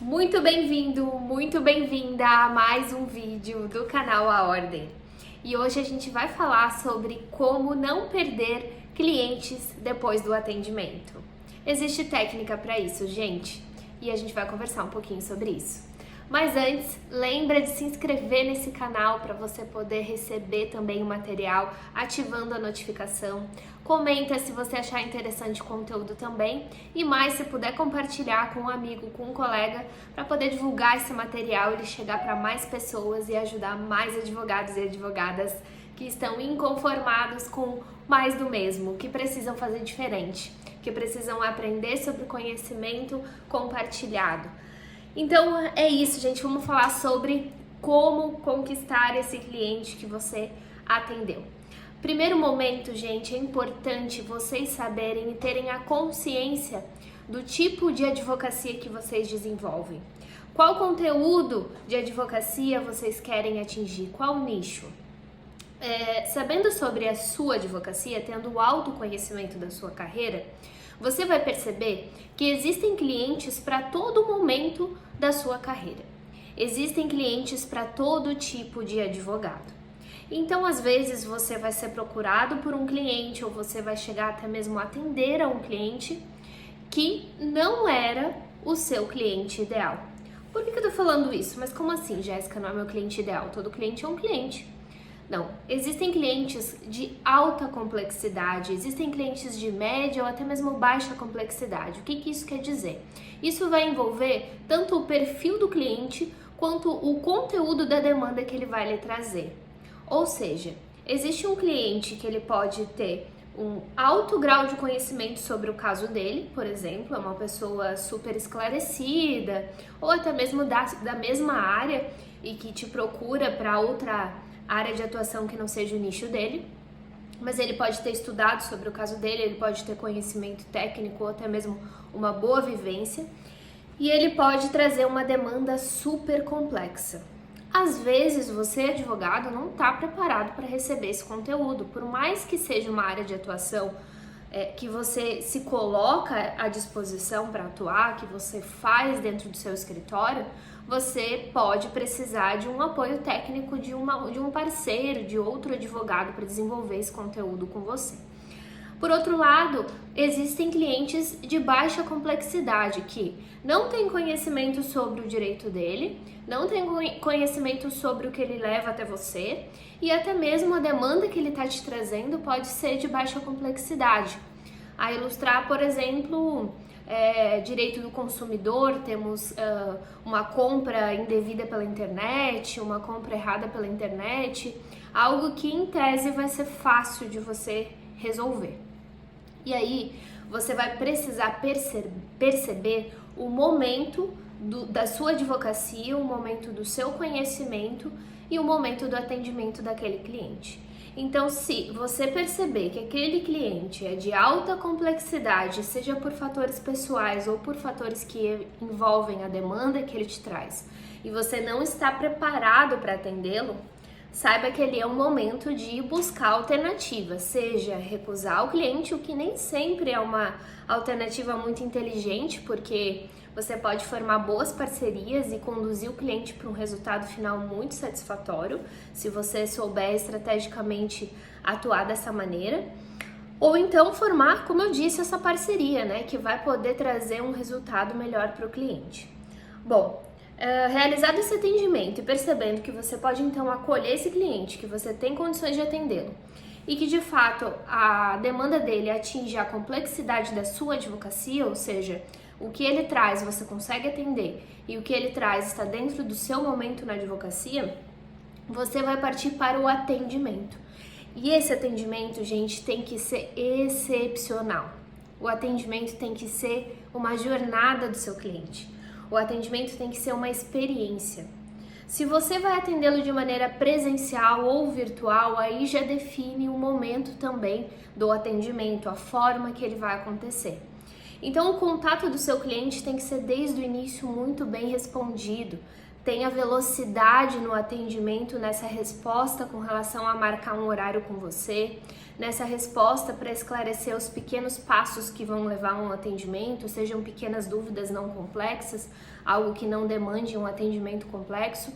Muito bem-vindo, muito bem-vinda a mais um vídeo do canal A Ordem. E hoje a gente vai falar sobre como não perder clientes depois do atendimento. Existe técnica para isso, gente, e a gente vai conversar um pouquinho sobre isso. Mas antes, lembra de se inscrever nesse canal para você poder receber também o material, ativando a notificação. Comenta se você achar interessante o conteúdo também e mais, se puder compartilhar com um amigo, com um colega, para poder divulgar esse material, ele chegar para mais pessoas e ajudar mais advogados e advogadas que estão inconformados com mais do mesmo, que precisam fazer diferente, que precisam aprender sobre conhecimento compartilhado. Então é isso, gente, vamos falar sobre como conquistar esse cliente que você atendeu. Primeiro momento, gente, é importante vocês saberem e terem a consciência do tipo de advocacia que vocês desenvolvem. Qual conteúdo de advocacia vocês querem atingir? Qual nicho? Sabendo sobre a sua advocacia, tendo o autoconhecimento da sua carreira, você vai perceber que existem clientes para todo momento da sua carreira. Existem clientes para todo tipo de advogado. Então, às vezes, você vai ser procurado por um cliente ou você vai chegar até mesmo a atender a um cliente que não era o seu cliente ideal. Por que eu tô falando isso? Mas como assim, Jéssica, não é meu cliente ideal? Todo cliente é um cliente. Não, existem clientes de alta complexidade, existem clientes de média ou até mesmo baixa complexidade. O que isso quer dizer? Isso vai envolver tanto o perfil do cliente quanto o conteúdo da demanda que ele vai lhe trazer. Ou seja, existe um cliente que ele pode ter um alto grau de conhecimento sobre o caso dele, por exemplo, é uma pessoa super esclarecida, ou até mesmo da mesma área e que te procura para outra área de atuação que não seja o nicho dele, mas ele pode ter estudado sobre o caso dele, ele pode ter conhecimento técnico ou até mesmo uma boa vivência, e ele pode trazer uma demanda super complexa. Às vezes você, advogado, não está preparado para receber esse conteúdo, por mais que seja uma área de atuação que você se coloca à disposição para atuar, que você faz dentro do seu escritório, você pode precisar de um apoio técnico de um parceiro, de outro advogado para desenvolver esse conteúdo com você. Por outro lado, existem clientes de baixa complexidade que não têm conhecimento sobre o direito dele, não têm conhecimento sobre o que ele leva até você e até mesmo a demanda que ele está te trazendo pode ser de baixa complexidade. A ilustrar, por exemplo, direito do consumidor, temos uma compra indevida pela internet, uma compra errada pela internet, algo que em tese vai ser fácil de você resolver. E aí você vai precisar perceber o momento da sua advocacia, o momento do seu conhecimento e o momento do atendimento daquele cliente. Então, se você perceber que aquele cliente é de alta complexidade, seja por fatores pessoais ou por fatores que envolvem a demanda que ele te traz, e você não está preparado para atendê-lo, saiba que ali é um momento de buscar alternativas, seja recusar o cliente, o que nem sempre é uma alternativa muito inteligente, porque você pode formar boas parcerias e conduzir o cliente para um resultado final muito satisfatório, se você souber estrategicamente atuar dessa maneira. Ou então formar, como eu disse, essa parceria, né, que vai poder trazer um resultado melhor para o cliente. Bom, realizado esse atendimento e percebendo que você pode então acolher esse cliente, que você tem condições de atendê-lo e que de fato a demanda dele atinge a complexidade da sua advocacia, ou seja, o que ele traz você consegue atender e o que ele traz está dentro do seu momento na advocacia, você vai partir para o atendimento. E esse atendimento, gente, tem que ser excepcional. O atendimento tem que ser uma jornada do seu cliente. O atendimento tem que ser uma experiência. Se você vai atendê-lo de maneira presencial ou virtual, aí já define o momento também do atendimento, a forma que ele vai acontecer. Então, o contato do seu cliente tem que ser desde o início muito bem respondido, tenha velocidade no atendimento, nessa resposta com relação a marcar um horário com você, nessa resposta para esclarecer os pequenos passos que vão levar a um atendimento, sejam pequenas dúvidas não complexas, algo que não demande um atendimento complexo,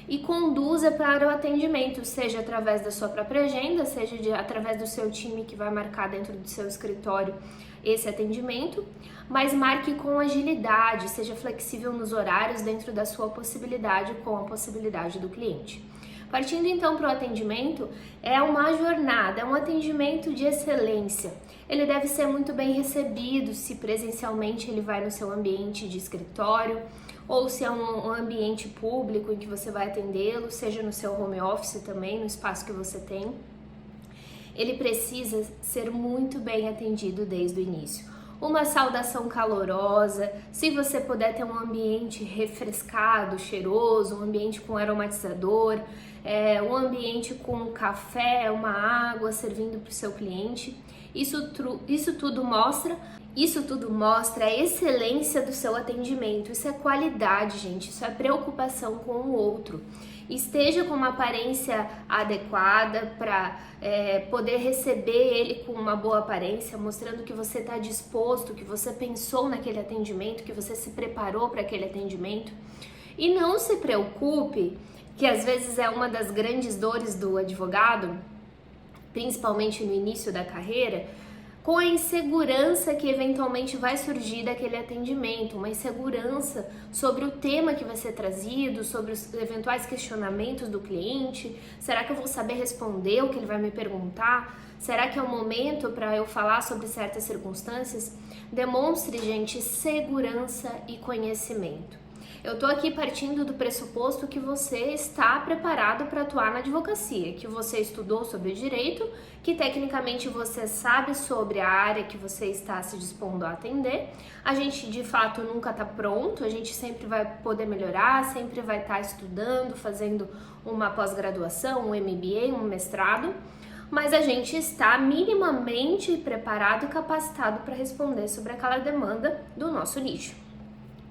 e conduza para o atendimento, seja através da sua própria agenda, seja através do seu time que vai marcar dentro do seu escritório esse atendimento, mas marque com agilidade, seja flexível nos horários dentro da sua possibilidade com a possibilidade do cliente. Partindo então para o atendimento, é uma jornada, é um atendimento de excelência. Ele deve ser muito bem recebido, se presencialmente ele vai no seu ambiente de escritório, ou se é um ambiente público em que você vai atendê-lo, seja no seu home office também, no espaço que você tem. Ele precisa ser muito bem atendido desde o início. Uma saudação calorosa, se você puder ter um ambiente refrescado, cheiroso, um ambiente com aromatizador, um ambiente com café, uma água servindo para o seu cliente. Isso tudo mostra a excelência do seu atendimento. Isso é qualidade, gente. Isso é preocupação com o outro. Esteja com uma aparência adequada para poder receber ele com uma boa aparência, mostrando que você está disposto, que você pensou naquele atendimento, que você se preparou para aquele atendimento. E não se preocupe, que às vezes é uma das grandes dores do advogado, principalmente no início da carreira, com a insegurança que eventualmente vai surgir daquele atendimento, uma insegurança sobre o tema que vai ser trazido, sobre os eventuais questionamentos do cliente. Será que eu vou saber responder o que ele vai me perguntar? Será que é o momento para eu falar sobre certas circunstâncias? Demonstre, gente, segurança e conhecimento. Eu tô aqui partindo do pressuposto que você está preparado para atuar na advocacia, que você estudou sobre direito, que tecnicamente você sabe sobre a área que você está se dispondo a atender. A gente de fato nunca está pronto, a gente sempre vai poder melhorar, sempre vai estar estudando, fazendo uma pós-graduação, um MBA, um mestrado, mas a gente está minimamente preparado e capacitado para responder sobre aquela demanda do nosso nicho.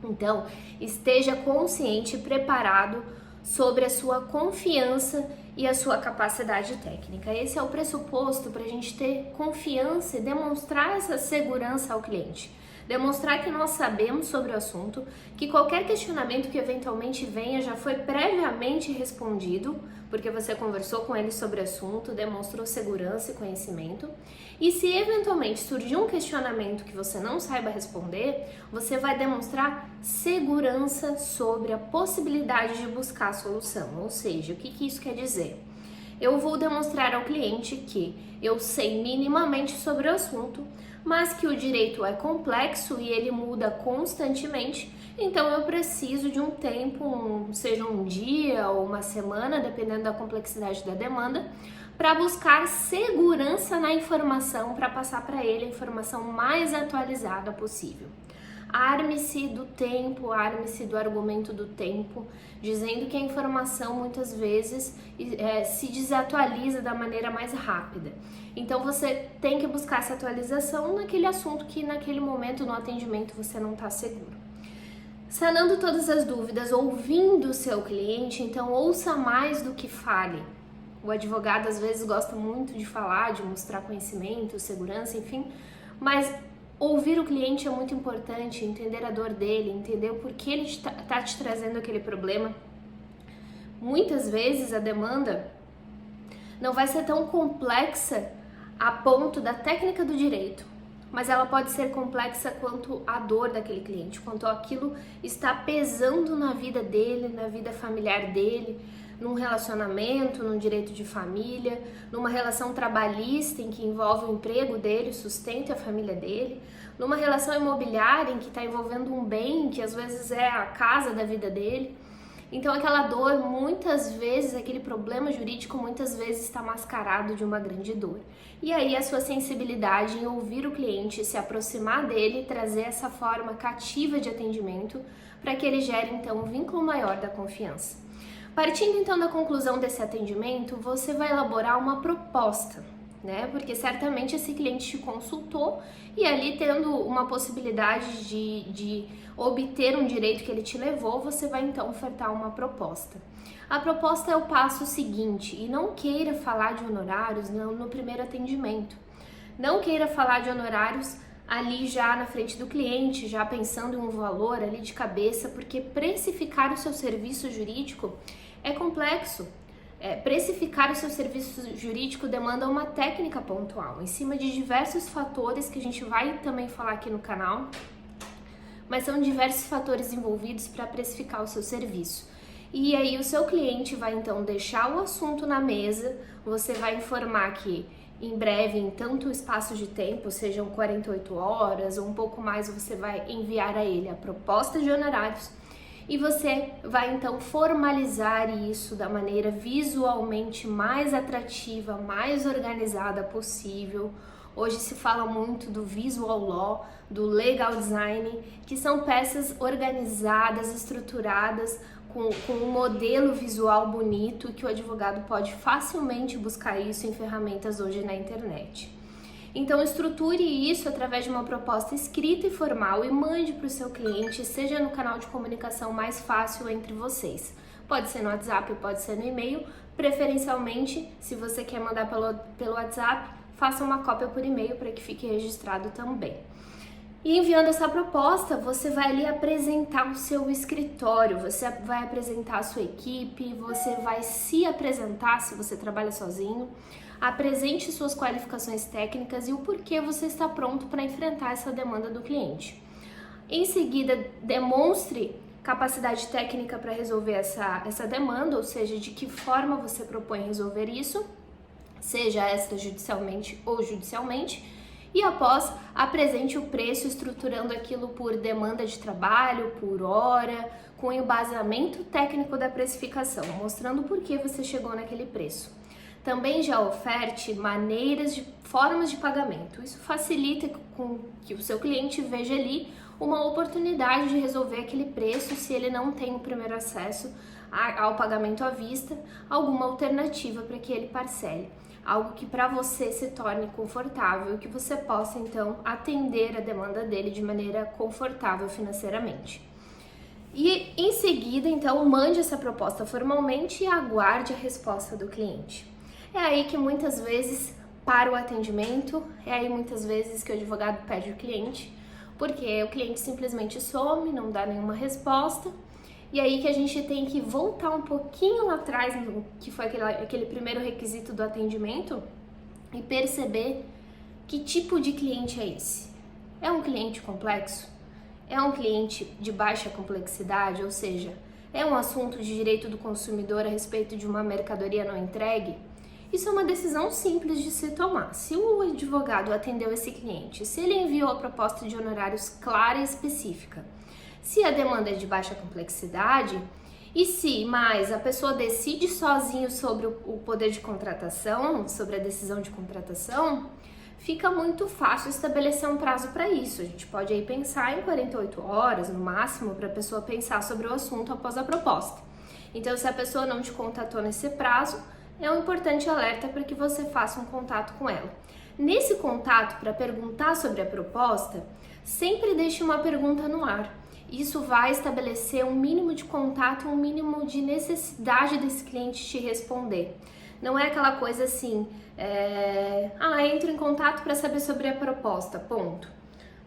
Então, esteja consciente e preparado sobre a sua confiança e a sua capacidade técnica. Esse é o pressuposto para a gente ter confiança e demonstrar essa segurança ao cliente. Demonstrar que nós sabemos sobre o assunto, que qualquer questionamento que eventualmente venha já foi previamente respondido, porque você conversou com ele sobre o assunto, demonstrou segurança e conhecimento. E se eventualmente surgir um questionamento que você não saiba responder, você vai demonstrar segurança sobre a possibilidade de buscar a solução. Ou seja, o que isso quer dizer? Eu vou demonstrar ao cliente que eu sei minimamente sobre o assunto, mas que o direito é complexo e ele muda constantemente, então eu preciso de um tempo, seja um dia ou uma semana, dependendo da complexidade da demanda, para buscar segurança na informação, para passar para ele a informação mais atualizada possível. Arme-se do tempo, arme-se do argumento do tempo, dizendo que a informação muitas vezes se desatualiza da maneira mais rápida. Então você tem que buscar essa atualização naquele assunto que naquele momento no atendimento você não está seguro. Sanando todas as dúvidas, ouvindo o seu cliente, então ouça mais do que fale. O advogado às vezes gosta muito de falar, de mostrar conhecimento, segurança, enfim, mas ouvir o cliente é muito importante, entender a dor dele, entender o porquê ele está te trazendo aquele problema. Muitas vezes a demanda não vai ser tão complexa a ponto da técnica do direito, mas ela pode ser complexa quanto a dor daquele cliente, quanto aquilo está pesando na vida dele, na vida familiar dele, num relacionamento, num direito de família, numa relação trabalhista em que envolve o emprego dele, o sustento e a família dele, numa relação imobiliária em que está envolvendo um bem que às vezes é a casa da vida dele. Então aquela dor, muitas vezes, aquele problema jurídico muitas vezes está mascarado de uma grande dor. E aí a sua sensibilidade em ouvir o cliente, se aproximar dele, trazer essa forma cativa de atendimento para que ele gere então um vínculo maior da confiança. Partindo então da conclusão desse atendimento, você vai elaborar uma proposta. né? Porque certamente esse cliente te consultou e ali tendo uma possibilidade de obter um direito que ele te levou, você vai então ofertar uma proposta. A proposta é o passo seguinte, e não queira falar de honorários no primeiro atendimento. Não queira falar de honorários ali já na frente do cliente, já pensando em um valor ali de cabeça, porque precificar o seu serviço jurídico é complexo. Precificar o seu serviço jurídico demanda uma técnica pontual, em cima de diversos fatores que a gente vai também falar aqui no canal, mas são diversos fatores envolvidos para precificar o seu serviço. E aí o seu cliente vai então deixar o assunto na mesa, você vai informar que em breve, em tanto espaço de tempo, sejam 48 horas ou um pouco mais, você vai enviar a ele a proposta de honorários e você vai então formalizar isso da maneira visualmente mais atrativa, mais organizada possível. Hoje se fala muito do visual law, do legal design, que são peças organizadas, estruturadas, com um modelo visual bonito, que o advogado pode facilmente buscar isso em ferramentas hoje na internet. Então estruture isso através de uma proposta escrita e formal e mande para o seu cliente, seja no canal de comunicação mais fácil entre vocês. Pode ser no WhatsApp, pode ser no e-mail, preferencialmente, se você quer mandar pelo WhatsApp, faça uma cópia por e-mail para que fique registrado também. E enviando essa proposta, você vai ali apresentar o seu escritório, você vai apresentar a sua equipe, você vai se apresentar se você trabalha sozinho, apresente suas qualificações técnicas e o porquê você está pronto para enfrentar essa demanda do cliente. Em seguida, demonstre capacidade técnica para resolver essa demanda, ou seja, de que forma você propõe resolver isso, seja extrajudicialmente ou judicialmente. E após, apresente o preço estruturando aquilo por demanda de trabalho, por hora, com embasamento técnico da precificação, mostrando por que você chegou naquele preço. Também já oferte formas de pagamento. Isso facilita com que o seu cliente veja ali uma oportunidade de resolver aquele preço se ele não tem o primeiro acesso ao pagamento à vista, alguma alternativa para que ele parcele. Algo que para você se torne confortável, que você possa então atender a demanda dele de maneira confortável financeiramente. E em seguida, então, mande essa proposta formalmente e aguarde a resposta do cliente. É aí que muitas vezes para o atendimento, é aí muitas vezes que o advogado perde o cliente, porque o cliente simplesmente some, não dá nenhuma resposta. E aí que a gente tem que voltar um pouquinho lá atrás, que foi aquele primeiro requisito do atendimento, e perceber que tipo de cliente é esse. É um cliente complexo? É um cliente de baixa complexidade? Ou seja, é um assunto de direito do consumidor a respeito de uma mercadoria não entregue? Isso é uma decisão simples de se tomar. Se o advogado atendeu esse cliente, se ele enviou a proposta de honorários clara e específica, se a demanda é de baixa complexidade e se mais a pessoa decide sozinho sobre o poder de contratação, sobre a decisão de contratação, fica muito fácil estabelecer um prazo para isso. A gente pode aí pensar em 48 horas no máximo para a pessoa pensar sobre o assunto após a proposta. Então, se a pessoa não te contatou nesse prazo, é um importante alerta para que você faça um contato com ela. Nesse contato, para perguntar sobre a proposta, sempre deixe uma pergunta no ar. Isso vai estabelecer um mínimo de contato, um mínimo de necessidade desse cliente te responder. Não é aquela coisa assim, entro em contato para saber sobre a proposta, ponto.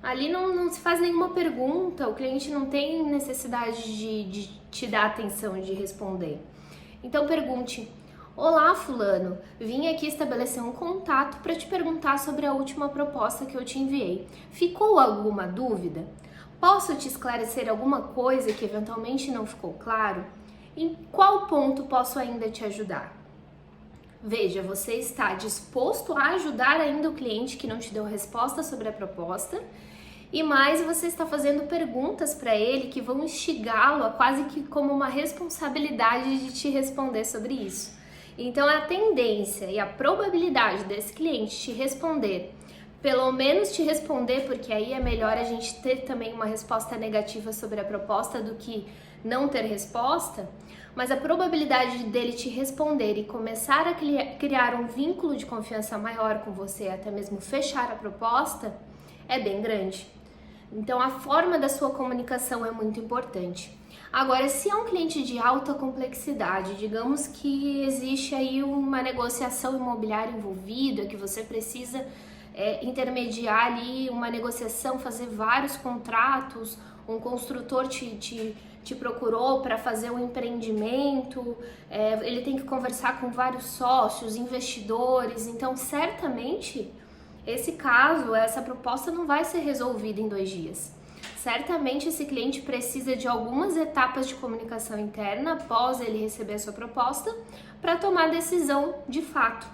Ali não se faz nenhuma pergunta, o cliente não tem necessidade de te dar atenção, de responder. Então pergunte: olá fulano, vim aqui estabelecer um contato para te perguntar sobre a última proposta que eu te enviei. Ficou alguma dúvida? Posso te esclarecer alguma coisa que eventualmente não ficou claro? Em qual ponto posso ainda te ajudar? Veja, você está disposto a ajudar ainda o cliente que não te deu resposta sobre a proposta e mais você está fazendo perguntas para ele que vão instigá-lo a quase que como uma responsabilidade de te responder sobre isso. Então a tendência e a probabilidade desse cliente te responder pelo menos te responder, porque aí é melhor a gente ter também uma resposta negativa sobre a proposta do que não ter resposta, mas a probabilidade dele te responder e começar a criar um vínculo de confiança maior com você, até mesmo fechar a proposta, é bem grande. Então a forma da sua comunicação é muito importante. Agora, se é um cliente de alta complexidade, digamos que existe aí uma negociação imobiliária envolvida, que você precisa intermediar ali uma negociação, fazer vários contratos, um construtor te procurou para fazer um empreendimento, ele tem que conversar com vários sócios, investidores, então certamente esse caso, essa proposta não vai ser resolvida em 2 dias. Certamente esse cliente precisa de algumas etapas de comunicação interna após ele receber a sua proposta para tomar decisão de fato.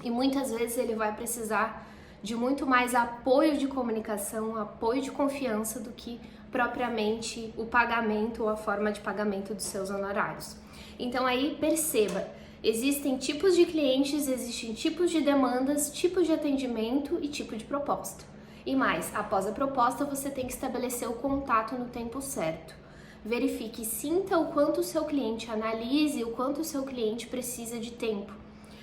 E muitas vezes ele vai precisar de muito mais apoio de comunicação, apoio de confiança do que propriamente o pagamento ou a forma de pagamento dos seus honorários. Então aí perceba, existem tipos de clientes, existem tipos de demandas, tipos de atendimento e tipo de proposta. E mais, após a proposta você tem que estabelecer o contato no tempo certo. Verifique, sinta o quanto o seu cliente, analise o quanto o seu cliente precisa de tempo.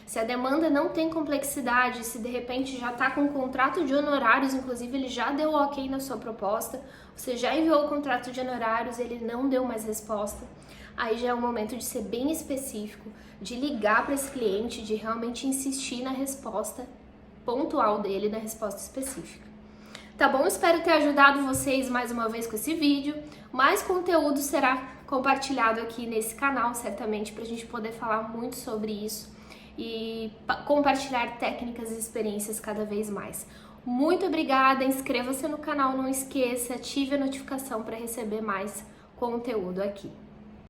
Se a demanda não tem complexidade, se de repente já está com um contrato de honorários, inclusive ele já deu ok na sua proposta, você já enviou o contrato de honorários, ele não deu mais resposta, aí já é o momento de ser bem específico, de ligar para esse cliente, de realmente insistir na resposta pontual dele, na resposta específica. Tá bom? Espero ter ajudado vocês mais uma vez com esse vídeo. Mais conteúdo será compartilhado aqui nesse canal, certamente, para a gente poder falar muito sobre isso e compartilhar técnicas e experiências cada vez mais. Muito obrigada, inscreva-se no canal, não esqueça, ative a notificação para receber mais conteúdo aqui.